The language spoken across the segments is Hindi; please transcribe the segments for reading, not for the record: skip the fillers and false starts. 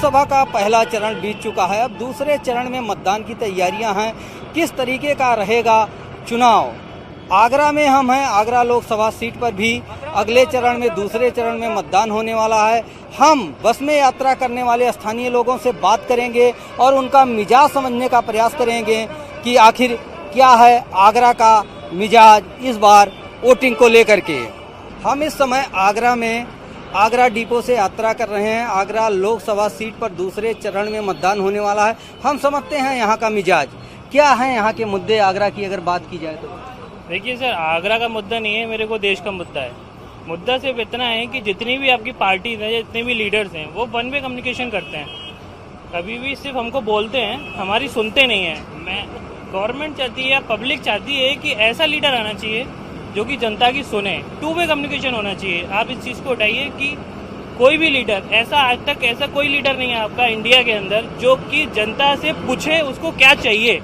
लोकसभा का पहला चरण बीत चुका है, अब दूसरे चरण में मतदान की तैयारियां हैं। किस तरीके का रहेगा चुनाव? आगरा में हम हैं, आगरा लोकसभा सीट पर भी अगले चरण में, दूसरे चरण में मतदान होने वाला है। हम बस में यात्रा करने वाले स्थानीय लोगों से बात करेंगे और उनका मिजाज समझने का प्रयास करेंगे कि आखिर क्या है आगरा का मिजाज इस बार वोटिंग को लेकर के। हम इस समय आगरा में आगरा डिपो से यात्रा कर रहे हैं। आगरा लोकसभा सीट पर दूसरे चरण में मतदान होने वाला है। हम समझते हैं यहाँ का मिजाज क्या है, यहाँ के मुद्दे आगरा की अगर बात की जाए तो। देखिए सर, आगरा का मुद्दा नहीं है, मेरे को देश का मुद्दा है। मुद्दा सिर्फ इतना है कि जितनी भी आपकी पार्टीज हैं, जितने भी लीडर्स हैं, वो वन वे कम्युनिकेशन करते हैं। कभी भी सिर्फ हमको बोलते हैं, हमारी सुनते नहीं हैं। गवर्नमेंट चाहती है या पब्लिक चाहती है कि ऐसा लीडर आना चाहिए जो कि जनता की सुने। टू वे कम्युनिकेशन होना चाहिए। आप इस चीज़ को उठाइए कि कोई भी लीडर ऐसा, आज तक ऐसा कोई लीडर नहीं है आपका इंडिया के अंदर जो कि जनता से पूछे उसको क्या चाहिए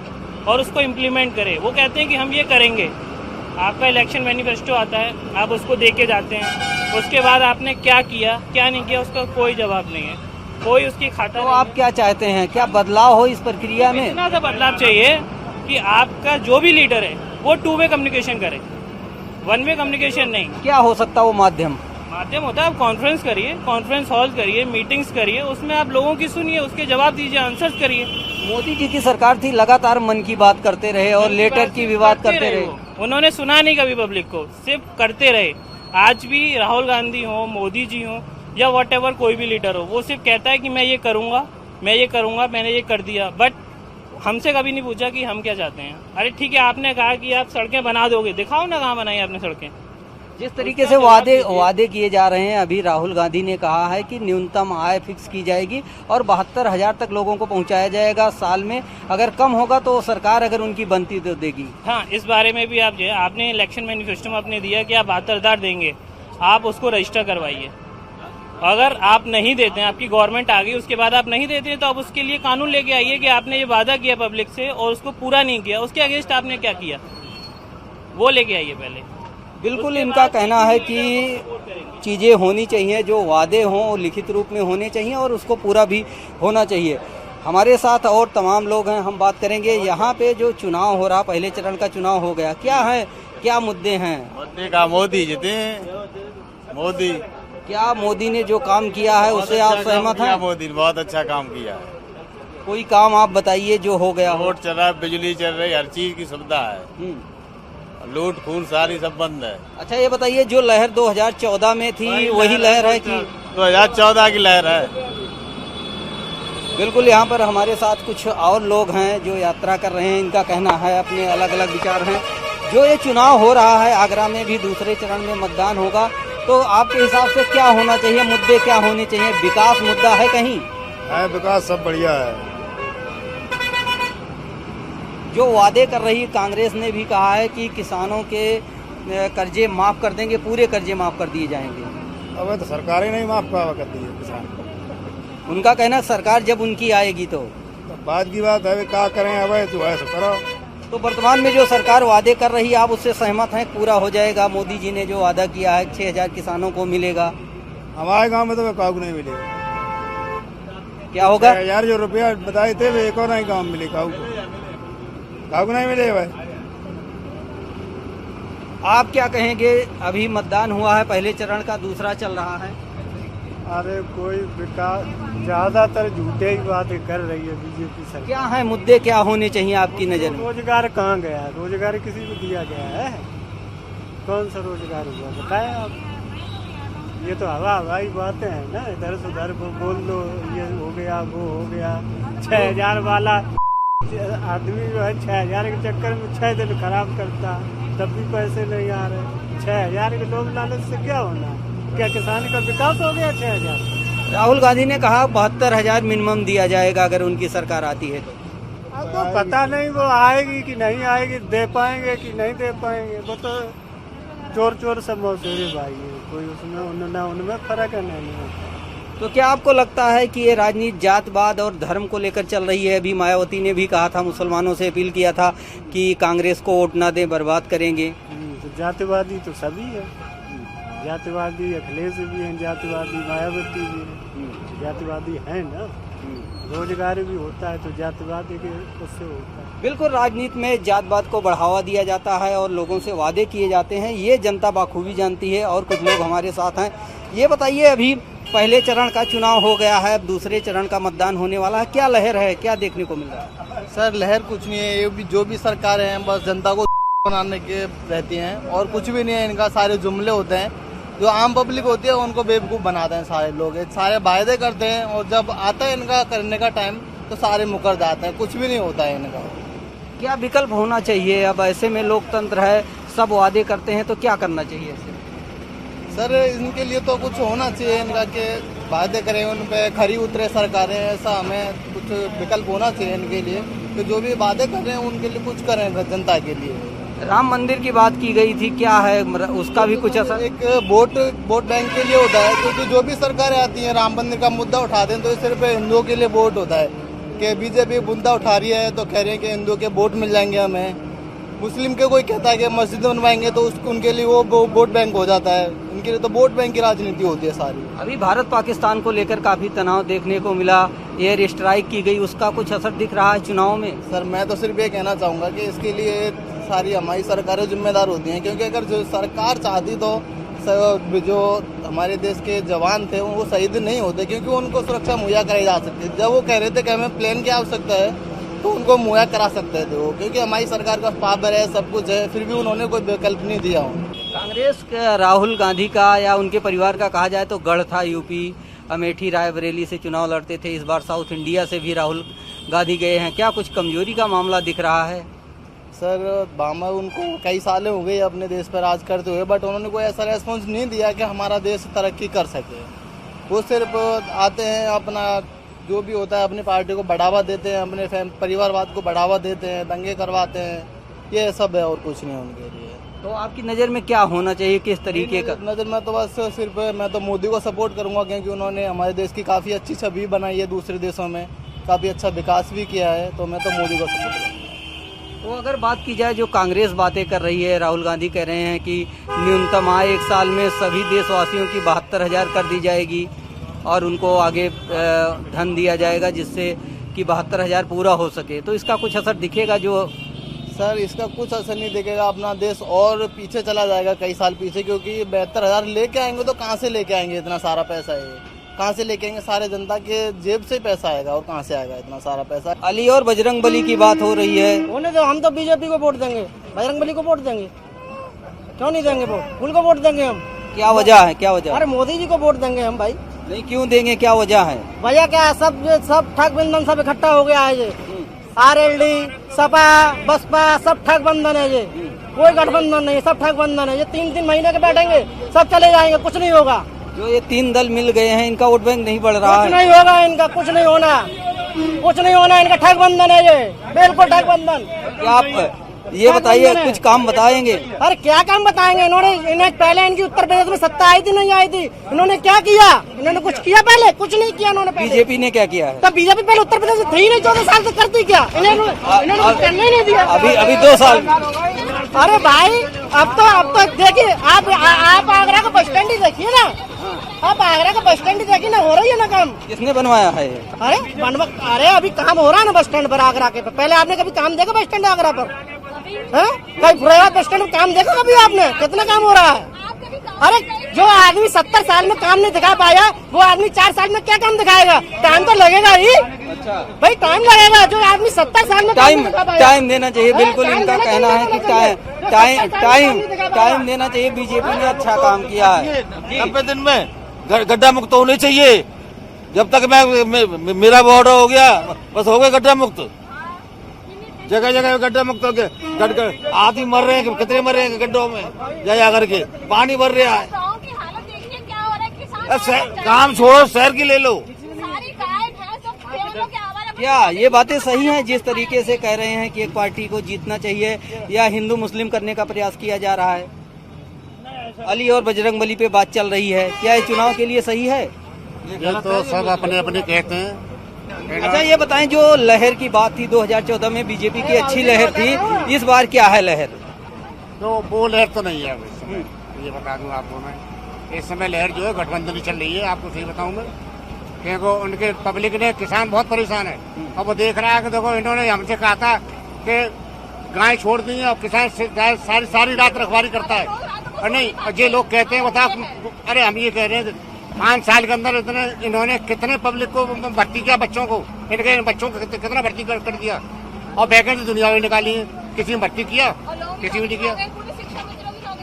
और उसको इम्प्लीमेंट करे। वो कहते हैं कि हम ये करेंगे। आपका इलेक्शन मैनिफेस्टो आता है, आप उसको दे के जाते हैं, उसके बाद आपने क्या किया क्या नहीं किया उसका कोई जवाब नहीं है, कोई उसकी खाता तो आप क्या चाहते हैं, क्या बदलाव हो इस प्रक्रिया में? इतना सा बदलाव चाहिए कि आपका जो भी लीडर है वो टू वे कम्युनिकेशन करे, वन वे कम्युनिकेशन नहीं। क्या हो सकता वो माध्यम होता है, आप कॉन्फ्रेंस करिए, कॉन्फ्रेंस हॉल करिए, मीटिंग्स करिए, उसमें आप लोगों की सुनिए, उसके जवाब दीजिए, आंसर्स करिए। मोदी जी की सरकार थी, लगातार मन की बात करते रहे और लेटर की विवाद करते रहे। उन्होंने सुना नहीं कभी पब्लिक को, सिर्फ करते रहे। आज भी राहुल गांधी हो, मोदी जी हो या वॉट एवर कोई भी लीडर हो, वो सिर्फ कहता है कि मैं ये करूंगा, मैं ये करूंगा, मैंने ये कर दिया, बट हमसे कभी नहीं पूछा कि हम क्या चाहते हैं। अरे ठीक है, आपने कहा कि आप सड़कें बना दोगे, दिखाओ ना कहाँ बनाई आपने सड़कें। जिस तरीके से वादे किए जा रहे हैं, अभी राहुल गांधी ने कहा है कि न्यूनतम आय फिक्स की जाएगी और 72,000 तक लोगों को पहुंचाया जाएगा साल में। अगर कम होगा तो सरकार अगर उनकी बनती तो देगी। हाँ, इस बारे में भी आप जो है, आपने इलेक्शन मैनिफेस्टो में आपने दिया कि आप 72,000 देंगे, आप उसको रजिस्टर करवाइए। अगर आप नहीं देते हैं, आपकी गवर्नमेंट आ गई, उसके बाद आप नहीं देते हैं, तो आप उसके लिए कानून लेके आइए कि आपने ये वादा किया पब्लिक से और उसको पूरा नहीं किया, उसके अगेंस्ट आपने क्या किया वो लेके आइए पहले। बिल्कुल, इनका कहना है कि चीज़ें होनी चाहिए, जो वादे हों वो लिखित रूप में होने चाहिए और उसको पूरा भी होना चाहिए। हमारे साथ और तमाम लोग हैं, हम बात करेंगे। यहाँ पे जो चुनाव हो रहा, पहले चरण का चुनाव हो गया, क्या है, क्या मुद्दे हैं? मुद्दे का मोदी जीते, मोदी। क्या मोदी ने जो काम किया है उससे आप सहमत हैं? मोदी ने बहुत अच्छा काम किया है। कोई काम आप बताइए जो हो गया हो। रोड चल रहा है, बिजली चल रही, हर चीज की सुविधा है। लूट खून सारी सब बंद है। अच्छा, ये बताइए, जो लहर 2014 में थी वही लहर है कि 2014 की लहर है? बिल्कुल, यहाँ पर हमारे साथ कुछ और लोग हैं जो यात्रा कर रहे हैं। इनका कहना है, अपने अलग अलग विचार हैं। जो ये चुनाव हो रहा है, आगरा में भी दूसरे चरण में मतदान होगा, तो आपके हिसाब से क्या होना चाहिए, मुद्दे क्या होने चाहिए? विकास मुद्दा है कहीं? है, विकास सब बढ़िया है। जो वादे कर रही कांग्रेस ने भी कहा है कि किसानों के कर्जे माफ कर देंगे, पूरे कर्जे माफ कर दिए जाएंगे। अब तो सरकार ही नहीं माफ करती है किसान। उनका कहना सरकार जब उनकी आएगी तो बात की बात है, क्या करें, अब तो ऐसा करो। तो वर्तमान में जो सरकार वादे कर रही है, आप उससे सहमत हैं? पूरा हो जाएगा? मोदी जी ने जो वादा किया है 6,000 किसानों को मिलेगा। हमारे गांव में तो कागज नहीं मिलेगा। क्या होगा? यार जो रुपया बताए थे वे एक और नहीं गाँव मिले, कागज नहीं मिले भाई। आप क्या कहेंगे? अभी मतदान हुआ है, पहले चरण का, दूसरा चल रहा है। अरे कोई विकास, ज्यादातर झूठे ही बातें कर रही है बीजेपी सरकार। क्या है मुद्दे, क्या होने चाहिए आपकी नजर में? रोजगार कहाँ गया? रोजगार किसी को दिया गया है? कौन सा रोजगार हुआ बताएं आप? ये तो हवाई बातें हैं ना, इधर से उधर बोल दो, ये हो गया वो हो गया। 6,000 वाला आदमी जो है 6,000 के चक्कर में 6 दिन खराब करता, तब भी पैसे नहीं आ रहे। 6,000 के लोग लालच से क्या होना? क्या किसान का विकास हो गया 6,000? राहुल गांधी ने कहा 72,000 मिनिमम दिया जाएगा अगर उनकी सरकार आती है तो। अब तो पता नहीं वो आएगी कि नहीं आएगी, दे पाएंगे कि नहीं दे पाएंगे। वो तो चोर सब मौसरी भाई है, कोई उसमें उनमें फर्क है नहीं। तो क्या आपको लगता है कि ये राजनीति जातवाद और धर्म को लेकर चल रही है? अभी मायावती ने भी कहा था, मुसलमानों से अपील किया था कि कांग्रेस को वोट ना दें, बर्बाद करेंगे। तो जातिवादी तो सभी है, जातिवादी अखिलेश भी हैं, जातिवादी मायावती भी है, जातिवादी है ना। रोजगार भी होता है तो जातिवाद के उससे होता है। बिल्कुल, राजनीति में जातवाद को बढ़ावा दिया जाता है और लोगों से वादे किए जाते हैं, ये जनता बाखूबी जानती है। और कुछ लोग हमारे साथ हैं। ये बताइए, अभी पहले चरण का चुनाव हो गया है, अब दूसरे चरण का मतदान होने वाला है, क्या लहर है, क्या देखने को मिल रहा है? सर लहर कुछ नहीं है, ये भी जो भी सरकार है बस जनता को बनाने के रहती हैं और कुछ भी नहीं है। इनका सारे जुमले होते हैं, जो आम पब्लिक होती है उनको बेवकूफ़ बनाते हैं सारे लोग। सारे वायदे करते हैं और जब आता है इनका करने का टाइम तो सारे मुकर जाते हैं, कुछ भी नहीं होता है इनका। क्या विकल्प होना चाहिए? अब ऐसे में लोकतंत्र है, सब वादे करते हैं, तो क्या करना चाहिए ऐसे? सर इनके लिए तो कुछ होना चाहिए इनका कि वायदे करें, उन पे खरी उतरे सरकारें, ऐसा हमें कुछ विकल्प होना चाहिए इनके लिए कि जो भी वादे कर रहे हैं उनके लिए कुछ करें जनता के लिए। राम मंदिर की बात की गई थी, क्या है उसका भी कुछ असर? एक वोट बैंक के लिए होता है, क्योंकि जो भी सरकारें आती हैं राम मंदिर का मुद्दा उठाते हैं तो सिर्फ हिंदुओं के लिए वोट होता है कि बीजेपी मुद्दा उठा रही है तो कह रहे हैं कि हिंदुओं के वोट मिल जाएंगे हमें। मुस्लिम के कोई कहता है कि मस्जिद बनवाएंगे तो उनके लिए वो वोट बैंक हो जाता है, उनके लिए तो वोट बैंक की राजनीति होती है सारी। अभी भारत पाकिस्तान को लेकर काफी तनाव देखने को मिला, एयर स्ट्राइक की गई, उसका कुछ असर दिख रहा है चुनाव में? सर मैं तो सिर्फ ये कहना चाहूँगा कि इसके लिए सारी हमारी सरकारें जिम्मेदार होती हैं, क्योंकि अगर जो सरकार चाहती तो जो हमारे देश के जवान थे वो शहीद नहीं होते, क्योंकि उनको सुरक्षा मुहैया कराई जा सकती है। जब वो कह रहे थे कि हमें प्लेन की आवश्यकता है तो उनको मुहैया करा सकते थे वो, क्योंकि हमारी सरकार का पावर है, सब कुछ है, फिर भी उन्होंने कोई विकल्प नहीं दिया। कांग्रेस का राहुल गांधी का या उनके परिवार का कहा जाए तो गढ़ था यूपी, अमेठी रायबरेली से चुनाव लड़ते थे, इस बार साउथ इंडिया से भी राहुल गांधी गए हैं, क्या कुछ कमजोरी का मामला दिख रहा है? सर बामा उनको कई सालें हो गए अपने देश पर राज करते हुए, बट उन्होंने कोई ऐसा रेस्पॉन्स नहीं दिया कि हमारा देश तरक्की कर सके। वो सिर्फ आते हैं, अपना जो भी होता है अपनी पार्टी को बढ़ावा देते हैं, अपने परिवारवाद को बढ़ावा देते हैं, दंगे करवाते हैं, ये सब है और कुछ नहीं उनके लिए। तो आपकी नज़र में क्या होना चाहिए, किस तरीके का? नज़र में तो बस सिर्फ मैं तो मोदी को सपोर्ट करूंगा, क्योंकि उन्होंने हमारे देश की काफ़ी अच्छी छवि बनाई है, दूसरे देशों में काफ़ी अच्छा विकास भी किया है, तो मैं तो मोदी को सपोर्ट करूँगा। तो अगर बात की जाए, जो कांग्रेस बातें कर रही है, राहुल गांधी कह रहे हैं कि न्यूनतम आय एक साल में सभी देशवासियों की 72,000 कर दी जाएगी और उनको आगे धन दिया जाएगा जिससे कि 72,000 पूरा हो सके, तो इसका कुछ असर दिखेगा? जो सर इसका कुछ असर नहीं दिखेगा, अपना देश और पीछे चला जाएगा कई साल पीछे, क्योंकि 72,000 लेके आएंगे तो कहाँ से लेके आएंगे इतना सारा पैसा? है कहाँ से लेके आएंगे? सारे जनता के जेब से पैसा आएगा और कहाँ से आएगा इतना सारा पैसा? अली और बजरंग बली की बात हो रही है, होने दो, हम तो बीजेपी को वोट देंगे, बजरंग बली को वोट देंगे, क्यों नहीं देंगे वोट? फुल को वोट देंगे हम। क्या वजह है, क्या वजह? अरे मोदी जी को वोट देंगे हम भाई। नहीं, क्यों देंगे, क्या वजह है? भैया क्या है, सब ठग बंधन सब इकट्ठा हो गया है ये, आरएलडी, सपा, बसपा सब ठग बंधन है ये, कोई गठबंधन नहीं, सब ठग बंधन है ये। 3-3 महीने के बैठेंगे, सब चले जाएंगे, कुछ नहीं होगा। जो ये 3 दल मिल गए हैं, इनका वोट बैंक नहीं बढ़ रहा कुछ है? नहीं होगा इनका, कुछ नहीं होना, कुछ नहीं होना, इनका ठग बंधन है ये, बिल्कुल ठग बंधन। क्या आप ये बताइए, कुछ काम बताएंगे? अरे क्या काम बताएंगे? इन्हें पहले इनकी उत्तर प्रदेश में सत्ता आई थी नहीं आई थी, इन्होंने क्या किया? इन्होंने कुछ किया? पहले कुछ नहीं किया इन्होंने। बीजेपी ने क्या किया है? तब बीजेपी पहले उत्तर प्रदेश में थी नहीं, 14 साल से करती क्या? इन्होंने करने नहीं दिया। अभी 2 साल। अरे भाई अब तो देखिए, आप आगरा का बस स्टैंड ही देखिए ना, आप आगरा का बस स्टैंड ही देखिए ना, हो रही है ना काम। किसने बनवाया है? अरे अभी काम हो रहा है ना बस स्टैंड पर आगरा के। पहले आपने कभी काम देखा बस स्टैंड आगरा पर? कहीं फुराबाद बस स्टैंड में काम देखा कभी आपने? कितना काम हो रहा है? अरे जो आदमी 70 साल में काम नहीं दिखा पाया, वो आदमी 4 साल में क्या काम दिखाएगा? टाइम तो लगेगा ही। अच्छा भाई, टाइम लगेगा। जो आदमी 70 साल में टाइम देना चाहिए, बिल्कुल इनका कहना है कि टाइम देना चाहिए। बीजेपी ने अच्छा काम किया है। 90 दिन में गड्ढा मुक्त होने चाहिए। जब तक मेरा बॉर्डर हो गया, बस हो गए गड्ढा मुक्त। जगह जगह गड्ढा मुक्त हो गए, आदमी मर रहे हैं, कितने मर रहे हैं गड्ढों में जा करके, पानी भर रहा है। काम छोड़ो, शहर की ले लो। क्या ये बातें सही हैं जिस तरीके से कह रहे हैं कि एक पार्टी को जीतना चाहिए, या हिंदू मुस्लिम करने का प्रयास किया जा रहा है? अली और बजरंग बली पे बात चल रही है, क्या ये चुनाव के लिए सही है? ये तो सब अपने अपने कहते हैं। अच्छा ये बताएं, जो लहर की बात थी 2014 में, बीजेपी की अच्छी लहर थी, इस बार क्या है लहर? तो वो लहर तो नहीं है, ये बता दूं आपको मैं। इस समय लहर जो है गठबंधन चल रही है, आपको सही बताऊं मैं। क्योंकि उनके पब्लिक ने किसान बहुत परेशान है। अब वो देख रहा है कि देखो इन्होंने हमसे कहा था कि गाय छोड़ दी है और किसान सारी रात रखवाली करता है, और नहीं, और ये लोग कहते हैं बता, अरे हम ये कह रहे हैं 5 साल के अंदर इन्होंने कितने पब्लिक को भर्ती किया, बच्चों को, इनके बच्चों को कितना भर्ती कर दिया, और वैकेंसी दुनिया में निकाली है, किसी ने भर्ती किया, किसी ने नहीं किया।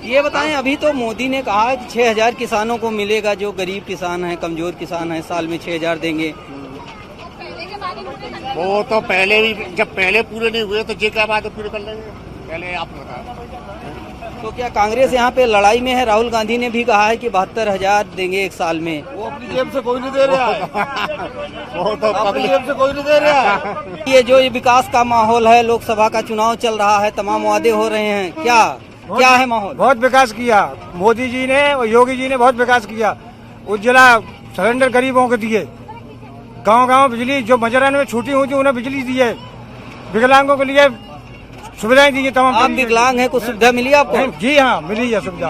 ये बताएं, अभी तो मोदी ने कहा कि 6,000 किसानों को मिलेगा, जो गरीब किसान हैं, कमजोर किसान हैं, साल में 6,000 देंगे। वो तो पहले भी, जब पहले पूरे नहीं हुए तो ये क्या बात है पूरे कर लेंगे, पहले आप बताओ। तो क्या कांग्रेस यहाँ पे लड़ाई में है? राहुल गांधी ने भी कहा है कि 72,000 देंगे एक साल में। वो अपनी जेब से कोई नहीं दे रहा है। वो तो अपनी जेब से कोई नहीं दे रहा है। ये जो ये विकास का माहौल है, लोकसभा का चुनाव चल रहा है, तमाम वादे हो रहे हैं, क्या है माहौल? बहुत विकास किया मोदी जी ने और योगी जी ने, बहुत विकास किया। उज्ज्वला सिलेंडर गरीबों को दिए, गांव बिजली जो मजरान में छूटी हुई थी उन्हें बिजली दी है, विकलांगों के लिए सुविधाएं दी है तमाम। आप विकलांग हैं, कुछ सुविधा मिली आपको? जी हाँ, मिली है सुविधा।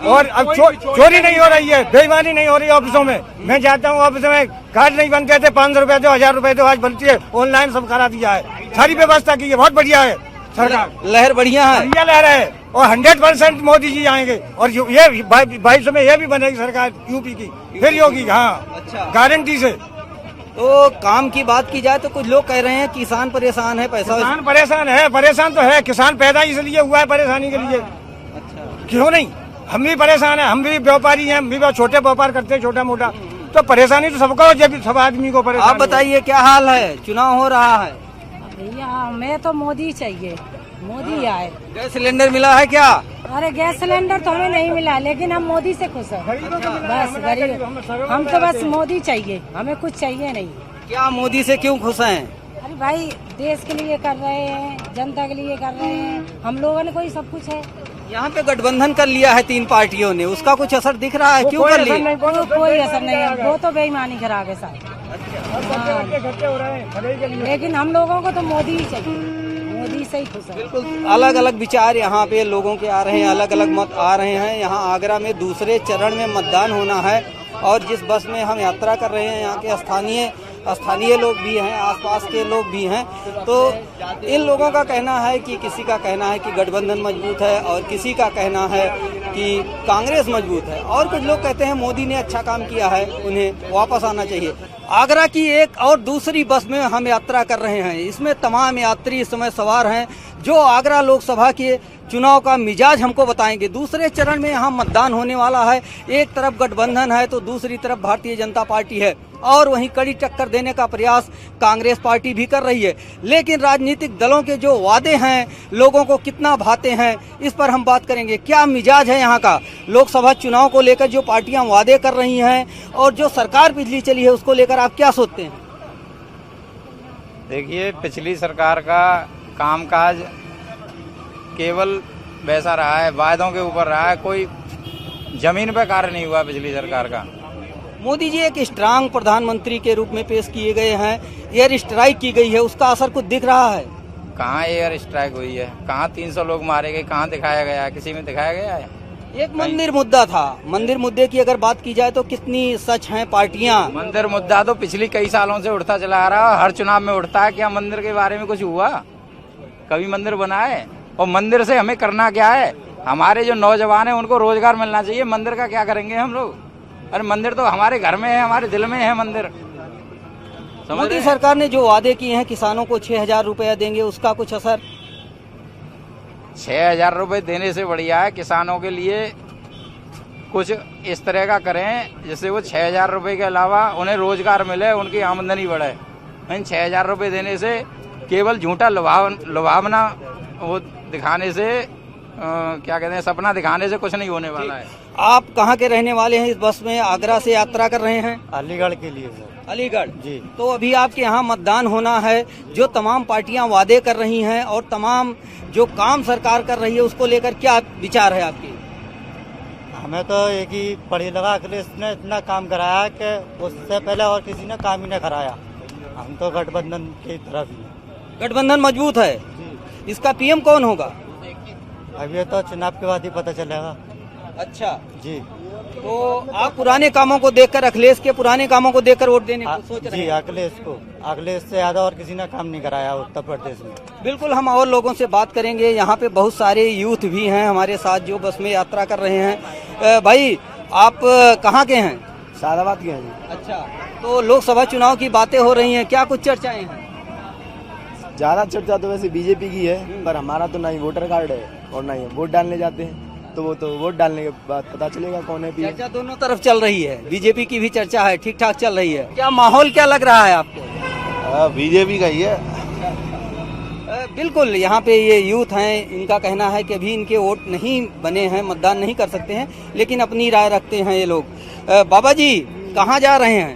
और अब चोरी नहीं हो रही है, बेईमानी नहीं हो रही है ऑफिसों में। मैं जाता हूँ ऑफिस में, कार्ड नहीं बनते थे, 500 रुपए दो, 1000 रुपए दो, आज बनती है, ऑनलाइन सब करा दिया है, सारी व्यवस्था की है, बहुत बढ़िया है सरकार। लहर बढ़िया है, बढ़िया लहर है, और 100% मोदी जी आएंगे, और ये 2200 में ये भी बनेगी सरकार यूपी की, फिर योगी। हाँ, अच्छा, गारंटी से। तो काम की बात की जाए तो कुछ लोग कह रहे हैं किसान परेशान है, पैसा किसान परेशान है, परेशान तो है, किसान पैदा इसलिए हुआ है परेशानी के लिए। अच्छा, क्यों नहीं, हम भी परेशान है, हम भी व्यापारी हैं, हम भी छोटे व्यापार करते हैं, छोटा मोटा, तो परेशानी तो सबको, जब सब आदमी को परेशानी। आप बताइए क्या हाल है? चुनाव हो रहा है, भैया हमें तो मोदी चाहिए, मोदी आए। गैस सिलेंडर मिला है क्या? अरे गैस सिलेंडर तो हमें नहीं मिला, लेकिन हम मोदी से खुश हैं। बस गरीब, हम तो बस मोदी चाहिए, हमें कुछ चाहिए नहीं। क्या मोदी से क्यों खुश हैं? अरे भाई देश के लिए कर रहे हैं, जनता के लिए कर रहे हैं, हम लोगों ने कोई सब कुछ है। यहाँ पे गठबंधन कर लिया है 3 पार्टियों ने, उसका कुछ असर दिख रहा है? क्यों कर लिया? कोई असर नहीं है, वो तो बेईमानी करा के साथ। लेकिन हम लोगों को तो मोदी ही चाहिए, मोदी से ही खुश है। बिल्कुल अलग अलग विचार यहाँ पे लोगों के आ रहे हैं, अलग अलग मत आ रहे हैं। यहाँ आगरा में दूसरे चरण में मतदान होना है, और जिस बस में हम यात्रा कर रहे हैं यहाँ के स्थानीय लोग भी हैं, आसपास के लोग भी हैं। तो इन लोगों का कहना है कि किसी का कहना है कि गठबंधन मजबूत है, और किसी का कहना है कि कांग्रेस मजबूत है, और कुछ लोग कहते हैं मोदी ने अच्छा काम किया है, उन्हें वापस आना चाहिए। आगरा की एक और दूसरी बस में हम यात्रा कर रहे हैं, इसमें तमाम यात्री इस समय सवार हैं जो आगरा लोकसभा के चुनाव का मिजाज हमको बताएंगे। दूसरे चरण में यहाँ मतदान होने वाला है, एक तरफ गठबंधन है तो दूसरी तरफ भारतीय जनता पार्टी है, और वहीं कड़ी टक्कर देने का प्रयास कांग्रेस पार्टी भी कर रही है। लेकिन राजनीतिक दलों के जो वादे हैं लोगों को कितना भाते हैं, इस पर हम बात करेंगे। क्या मिजाज है यहाँ का लोकसभा चुनाव को लेकर? जो पार्टियां वादे कर रही हैं और जो सरकार पिछली चली है उसको लेकर आप क्या सोचते हैं? देखिए, पिछली सरकार का कामकाज केवल वैसा रहा है, वायदों के ऊपर रहा है, कोई जमीन पे कार्य नहीं हुआ पिछली सरकार का। मोदी जी एक स्ट्रांग प्रधानमंत्री के रूप में पेश किए गए हैं, एयर स्ट्राइक की गई है, उसका असर कुछ दिख रहा है? कहाँ एयर स्ट्राइक हुई है, कहाँ 300 लोग मारे गए, कहाँ दिखाया गया है? किसी में दिखाया गया है? एक मंदिर मुद्दा था, मंदिर मुद्दे की अगर बात की जाए तो कितनी सच हैं पार्टियां? मंदिर मुद्दा तो पिछली कई सालों से उठता चला आ रहा है, हर चुनाव में उठता है। क्या मंदिर के बारे में कुछ हुआ? कभी मंदिर बना है? और मंदिर से हमें करना क्या है? हमारे जो नौजवान हैं उनको रोजगार मिलना चाहिए, मंदिर का क्या करेंगे हम लोग? अरे मंदिर तो हमारे घर में है, हमारे दिल में है मंदिर। मोदी सरकार ने जो वादे किए हैं, किसानों को 6,000 रुपया देंगे, उसका कुछ असर? 6,000 रुपए देने से बढ़िया है किसानों के लिए कुछ इस तरह का करें जिससे वो 6,000 रुपए के अलावा उन्हें रोजगार मिले, उनकी आमदनी बढ़े। इन 6,000 रुपए देने से केवल झूठा लुभावना वो दिखाने से क्या कहते हैं, सपना दिखाने से कुछ नहीं होने वाला है। आप कहाँ के रहने वाले हैं? इस बस में आगरा से यात्रा कर रहे हैं? अलीगढ़ के लिए सर। अलीगढ़ जी। तो अभी आपके यहाँ मतदान होना है, जो तमाम पार्टियां वादे कर रही हैं और तमाम जो काम सरकार कर रही है उसको लेकर क्या विचार है आपके? हमें तो एक ही पढ़ी लगा, अखिलेश ने इतना काम कराया कि उससे पहले और किसी ने काम ही नहीं कराया। हम तो गठबंधन की तरफ ही। गठबंधन मजबूत है, इसका पीएम कौन होगा? अब ये तो चुनाव के बाद ही पता चलेगा। अच्छा जी तो आप पुराने कामों को देखकर, अखिलेश के पुराने कामों को देखकर वोट देने को सोच रहे जी, हैं? अखिलेश से ज्यादा और किसी ने काम नहीं कराया उत्तर प्रदेश में। बिल्कुल, हम और लोगों से बात करेंगे। यहाँ पे बहुत सारे यूथ भी हैं हमारे साथ जो बस में यात्रा कर रहे हैं। भाई आप कहाँ के हैं? सादाबाद के हैं। अच्छा, तो लोकसभा चुनाव की बातें हो रही हैं, क्या कुछ चर्चाएं हैं? ज्यादा चर्चा तो वैसे बीजेपी की है, पर हमारा तो ना ही वोटर कार्ड है और ना ही वोट डालने जाते हैं, तो वो तो वोट डालने के बाद पता चलेगा कौन है। चर्चा दोनों तरफ चल रही है, बीजेपी की भी चर्चा है, ठीक ठाक चल रही है। क्या माहौल क्या लग रहा है आपको? बीजेपी का ही है। बिल्कुल, यहाँ पे ये यूथ हैं, इनका कहना है कि अभी इनके वोट नहीं बने हैं, मतदान नहीं कर सकते हैं, लेकिन अपनी राय रखते हैं ये लोग। बाबा जी कहाँ जा रहे हैं?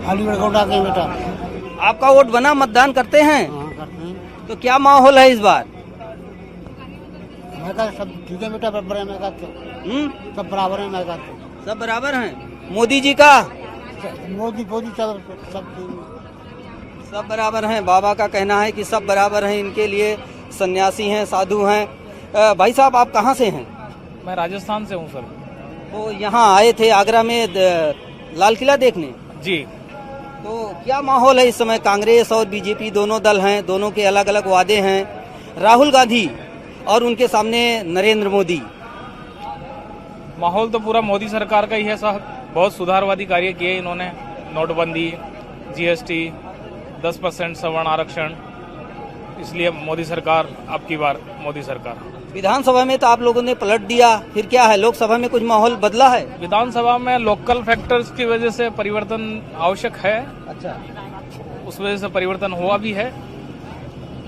अलीगढ़ गोंडा के बेटा। आपका वोट बना, मतदान करते हैं? करते हैं। तो क्या माहौल है इस बार? मैं कहा सब ठीक है बेटा, बराबर है। मैं कहा सब बराबर है। मैं कहा सब बराबर हैं। मोदी जी का मोदी सब बराबर हैं। बाबा का कहना है कि सब बराबर हैं, इनके लिए सन्यासी हैं, साधु हैं। भाई साहब आप कहाँ से हैं? मैं राजस्थान से हूँ सर। तो यहाँ आए थे आगरा में लाल किला देखने? जी। तो क्या माहौल है इस समय? कांग्रेस और बीजेपी दोनों दल हैं, दोनों के अलग अलग वादे हैं। राहुल गांधी और उनके सामने नरेंद्र मोदी। माहौल तो पूरा मोदी सरकार का ही है साहब। बहुत सुधारवादी कार्य किए इन्होंने, नोटबंदी, जीएसटी, 10% सवर्ण आरक्षण, इसलिए मोदी सरकार, अब की बार मोदी सरकार। विधानसभा में तो आप लोगों ने पलट दिया, फिर क्या है? लोकसभा में कुछ माहौल बदला है? विधानसभा में लोकल फैक्टर्स की वजह से परिवर्तन आवश्यक है। अच्छा, उस वजह से परिवर्तन हुआ भी है।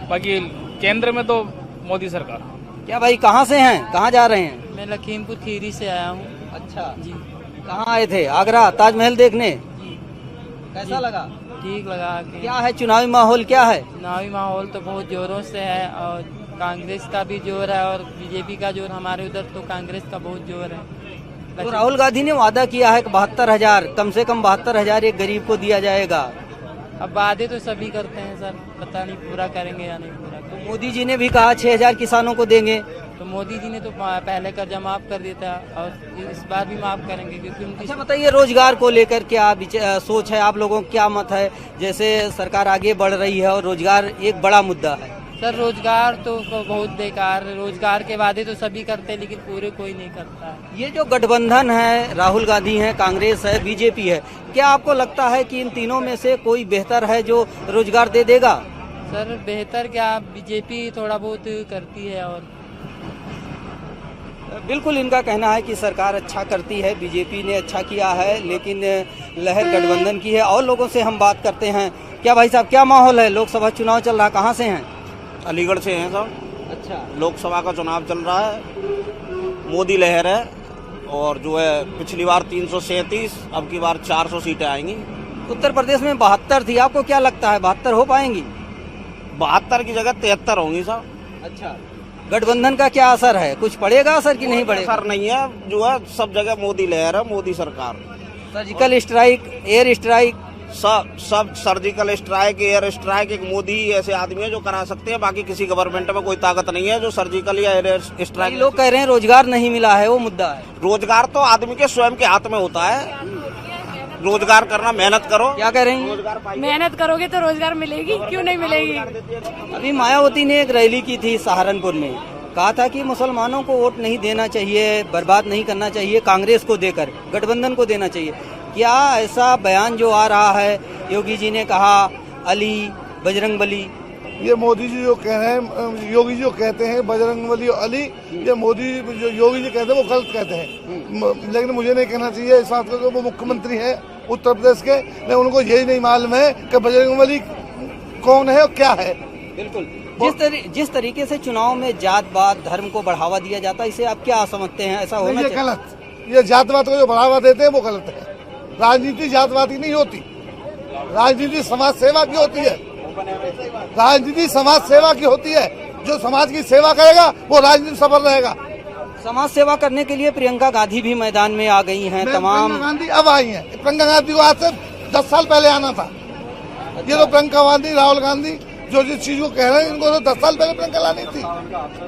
बाकी केंद्र में तो मोदी सरकार। क्या भाई कहाँ से हैं, कहाँ जा रहे हैं? मैं लखीमपुर खीरी से आया हूँ। अच्छा जी। कहाँ आए थे? आगरा ताजमहल देखने? कैसा लगा? ठीक लगा। क्या है चुनावी माहौल, क्या है? चुनावी माहौल तो बहुत जोरों से है, और कांग्रेस का भी जोर है और बीजेपी का जोर। हमारे उधर तो कांग्रेस का बहुत जोर है। तो राहुल गांधी ने वादा किया है कि 72,000, कम से कम 72,000 एक गरीब को दिया जाएगा। अब वादे तो सभी करते हैं सर, पता नहीं पूरा करेंगे या नहीं पूरा। तो मोदी जी ने भी कहा 6,000 किसानों को देंगे। तो मोदी जी ने तो पहले कर्जा माफ कर दिया था, और इस बार भी माफ करेंगे, क्योंकि उनकी। अच्छा बताइए, रोजगार को लेकर क्या सोच है आप लोगों का, क्या मत है? जैसे सरकार आगे बढ़ रही है और रोजगार एक बड़ा मुद्दा है। सर रोजगार तो बहुत बेकार है। रोजगार के वादे तो सभी करते हैं, लेकिन पूरे कोई नहीं करता है। ये जो गठबंधन है, राहुल गांधी है, कांग्रेस है, बीजेपी है, क्या आपको लगता है कि इन तीनों में से कोई बेहतर है जो रोजगार दे देगा? सर बेहतर क्या, बीजेपी थोड़ा बहुत करती है। और बिल्कुल इनका कहना है कि सरकार अच्छा करती है, बीजेपी ने अच्छा किया है, लेकिन लहर गठबंधन की है। और लोगों से हम बात करते हैं। क्या भाई साहब क्या माहौल है? लोकसभा चुनाव चल रहा, कहाँ से हैं? अलीगढ़ से हैं साहब। अच्छा, लोकसभा का चुनाव चल रहा है, मोदी लहर है, और जो है पिछली बार 337, अब की बार 400 सीटें आएंगी। उत्तर प्रदेश में 72 थी, आपको क्या लगता है 72 हो पाएंगी? 72 की जगह 73 होंगी साहब। अच्छा, गठबंधन का क्या असर है? कुछ पड़ेगा असर कि नहीं पड़ेगा? असर नहीं है, जो है सब जगह मोदी लहर है, मोदी सरकार। सर्जिकल स्ट्राइक, एयर स्ट्राइक, सब सर्जिकल स्ट्राइक, एयर स्ट्राइक एक मोदी ही ऐसे आदमी है जो करा सकते हैं। बाकी किसी गवर्नमेंट में कोई ताकत नहीं है जो सर्जिकल या एयर स्ट्राइक। लोग कह रहे हैं रोजगार नहीं मिला है, वो मुद्दा है। रोजगार तो आदमी के स्वयं के हाथ में होता है। रोजगार करना, मेहनत करो। क्या कह रही हैं? मेहनत करोगे तो रोजगार मिलेगी, क्यों नहीं मिलेगी? अभी मायावती ने एक रैली की थी सहारनपुर में, कहा था कि मुसलमानों को वोट नहीं देना चाहिए, बर्बाद नहीं करना चाहिए, कांग्रेस को देकर गठबंधन को देना चाहिए। क्या ऐसा बयान जो आ रहा है? योगी जी ने कहा अली बजरंगबली। ये मोदी जी जो कह रहे हैं, योगी जी जो कहते हैं बजरंगबली और अली, ये मोदी जो योगी जी कहते हैं वो गलत कहते हैं। लेकिन मुझे नहीं कहना चाहिए इस बात को, वो मुख्यमंत्री हैं उत्तर प्रदेश के, लेकिन उनको यही नहीं मालूम है कि बजरंगबली कौन है और क्या है। बिल्कुल, जिस तरीके से चुनाव में जात-पात धर्म को बढ़ावा दिया जाता है, इसे आप क्या समझते हैं? ऐसा होना चाहिए? गलत, ये जातवाद को जो बढ़ावा देते हैं वो गलत है। राजनीति जातवाद की नहीं होती, राजनीति समाज सेवा की होती है। राजनीति समाज सेवा की होती है। जो समाज की सेवा करेगा वो राजनीति सफल रहेगा। समाज सेवा करने के लिए प्रियंका गांधी भी मैदान में आ गई हैं। तमाम प्रियंका गांधी अब आई हैं। प्रियंका गांधी को आज से 10 साल पहले आना था। ये तो प्रियंका गांधी, राहुल गांधी जो जिस चीज को कह रहे हैं इनको तो 10 साल पहले प्रियंका लानी थी,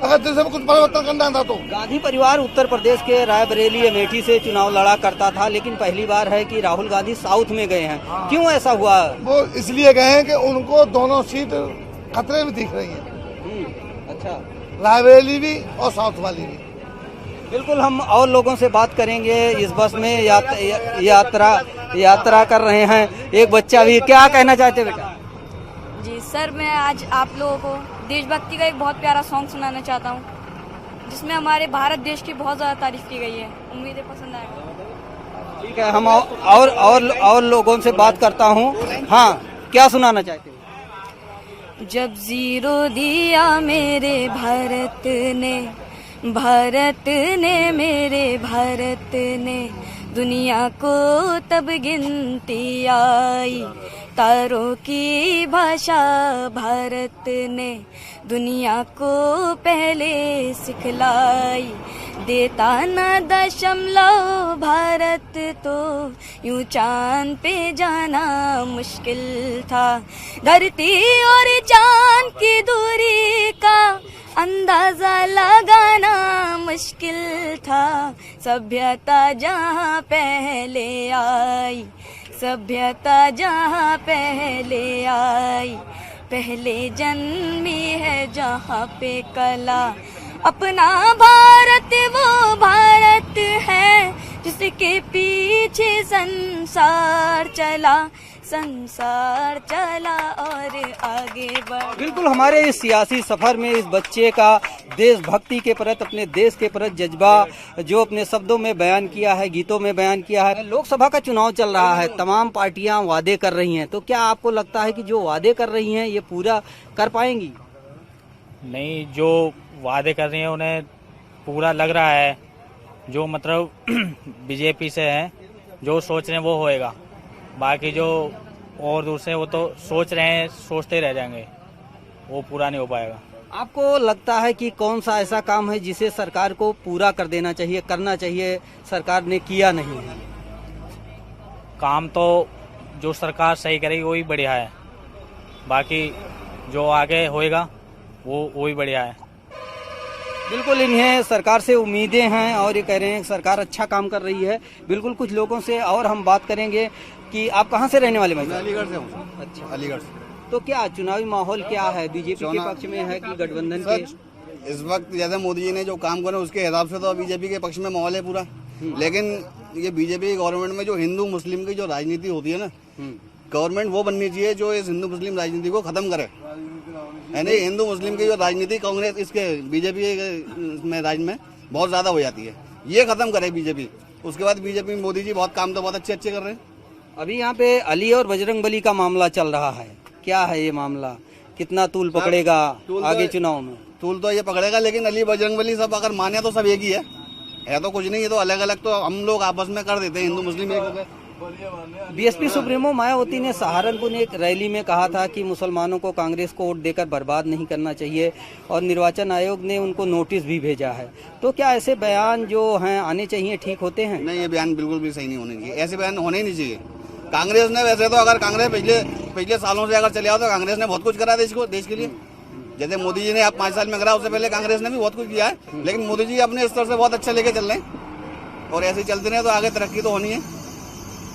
अगर देश में कुछ परिवर्तन करना था तो। गांधी परिवार उत्तर प्रदेश के रायबरेली अमेठी से चुनाव लड़ा करता था, लेकिन पहली बार है कि राहुल गांधी साउथ में गए हैं, क्यों ऐसा हुआ? वो इसलिए गए हैं कि उनको दोनों सीट खतरे में दिख रही है। अच्छा, रायबरेली भी और साउथ वाली भी। बिल्कुल, हम और लोगों से बात करेंगे। इस बस में यात्रा कर रहे हैं एक बच्चा भी। क्या कहना चाहते बेटा? जी सर, मैं आज आप लोगों को देशभक्ति का एक बहुत प्यारा सॉन्ग सुनाना चाहता हूँ, जिसमें हमारे भारत देश की बहुत ज्यादा तारीफ की गई है। उम्मीद है पसंद आएगा। ठीक है, हम और लोगों से बात करता हूँ। हाँ, क्या सुनाना चाहते हैं? जब जीरो दिया मेरे भारत ने मेरे भारत ने, दुनिया को तब गिनती आई। तारों की भाषा भारत ने दुनिया को पहले सिखलाई। देता न दशमलव भारत तो यूं चांद पे जाना मुश्किल था। धरती और चांद की दूरी का अंदाजा लगाना मुश्किल था। सभ्यता जहाँ पहले आई, सभ्यता जहाँ पहले आई, पहले जन्मी है जहाँ पे कला। अपना भारत वो भारत है जिसके पीछे संसार चला और आगे बढ़ा। बिल्कुल, हमारे इस सियासी सफर में इस बच्चे का देशभक्ति के प्रति, अपने देश के प्रति जज्बा जो अपने शब्दों में बयान किया है, गीतों में बयान किया है। लोकसभा का चुनाव चल रहा है, तमाम पार्टियां वादे कर रही हैं, तो क्या आपको लगता है कि जो वादे कर रही हैं ये पूरा कर पाएंगी? नहीं, जो वादे कर रही हैं उन्हें पूरा लग रहा है। जो मतलब बीजेपी से है, जो सोच रहे हैं वो होएगा। बाकी जो और दूसरे वो तो सोच रहे हैं, सोचते रह जाएंगे, वो पूरा नहीं हो पाएगा। आपको लगता है कि कौन सा ऐसा काम है जिसे सरकार को पूरा कर देना चाहिए, करना चाहिए, सरकार ने किया नहीं है? काम तो जो सरकार सही करेगी वही बढ़िया है, बाकी जो आगे होएगा वो भी बढ़िया है। बिल्कुल, इन्हें सरकार से उम्मीदें हैं और ये कह रहे हैं सरकार अच्छा काम कर रही है। बिल्कुल, कुछ लोगों से और हम बात करेंगे कि आप कहाँ से रहने वाले? मैं अलीगढ़ से हूँ। अच्छा, अलीगढ़ से। तो क्या चुनावी माहौल क्या है? बीजेपी के पक्ष में है कि गठबंधन के? इस वक्त जैसे मोदी जी ने जो काम करे उसके हिसाब से तो बीजेपी के पक्ष में माहौल है पूरा। लेकिन ये बीजेपी गवर्नमेंट में जो हिंदू मुस्लिम की जो राजनीति होती है ना, गवर्नमेंट वो बननी चाहिए जो इस हिंदू मुस्लिम राजनीति को खत्म करे। यानी हिंदू मुस्लिम की जो राजनीति कांग्रेस इसके बीजेपी में राज्य में बहुत ज्यादा हो जाती है, ये खत्म करे बीजेपी। उसके बाद बीजेपी मोदी जी बहुत काम तो बहुत अच्छे कर रहे हैं। अभी यहाँ पे अली और बजरंगबली का मामला चल रहा है, क्या है ये मामला? कितना तूल पकड़ेगा आगे चुनाव में? तूल तो ये पकड़ेगा, लेकिन अली बजरंगबली सब अगर माने तो सब एक ही है तो कुछ नहीं है, तो अलग अलग तो हम लोग आपस में कर देते हैं, हिंदू मुस्लिम एक हो गए। बीएसपी सुप्रीमो मायावती ने सहारनपुर में एक रैली में कहा था कि मुसलमानों को कांग्रेस को वोट देकर बर्बाद नहीं करना चाहिए और निर्वाचन आयोग ने उनको नोटिस भी भेजा है। तो क्या ऐसे बयान जो हैं आने चाहिए, ठीक होते हैं? नहीं, ये बयान बिल्कुल भी सही नहीं होने चाहिए, ऐसे बयान होने ही नहीं चाहिए। कांग्रेस ने वैसे तो अगर कांग्रेस पिछले सालों से अगर चले आओ तो कांग्रेस ने बहुत कुछ करा देश के लिए। जैसे मोदी जी ने आप 5 साल में करा, उससे पहले कांग्रेस ने भी बहुत कुछ किया है। लेकिन मोदी जी अपने स्तर से बहुत अच्छा लेके चल रहे हैं और ऐसे चलते रहे तो आगे तरक्की तो होनी है।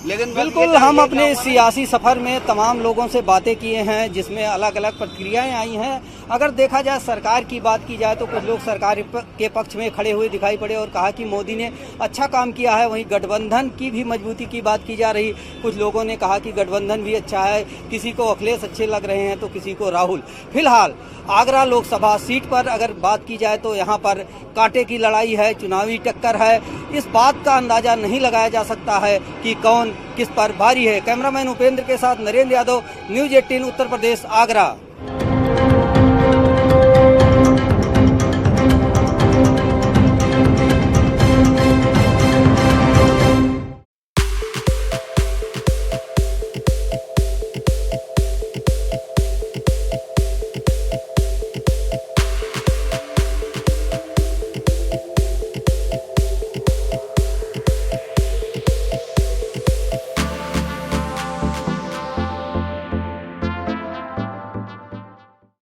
लेकिन बिल्कुल, हम अपने सियासी सफर में तमाम लोगों से बातें किए हैं जिसमें अलग अलग प्रतिक्रियाएं आई हैं। अगर देखा जाए, सरकार की बात की जाए तो कुछ लोग सरकार के पक्ष में खड़े हुए दिखाई पड़े और कहा कि मोदी ने अच्छा काम किया है। वहीं गठबंधन की भी मजबूती की बात की जा रही। कुछ लोगों ने कहा कि गठबंधन भी अच्छा है, किसी को अखिलेश अच्छे लग रहे हैं तो किसी को राहुल। फिलहाल आगरा लोकसभा सीट पर अगर बात की जाए तो यहाँ पर कांटे की लड़ाई है, चुनावी टक्कर है। इस बात का अंदाजा नहीं लगाया जा सकता है कि कौन किस पर भारी है। कैमरामैन उपेंद्र के साथ नरेंद्र यादव, न्यूज़ 18 उत्तर प्रदेश, आगरा।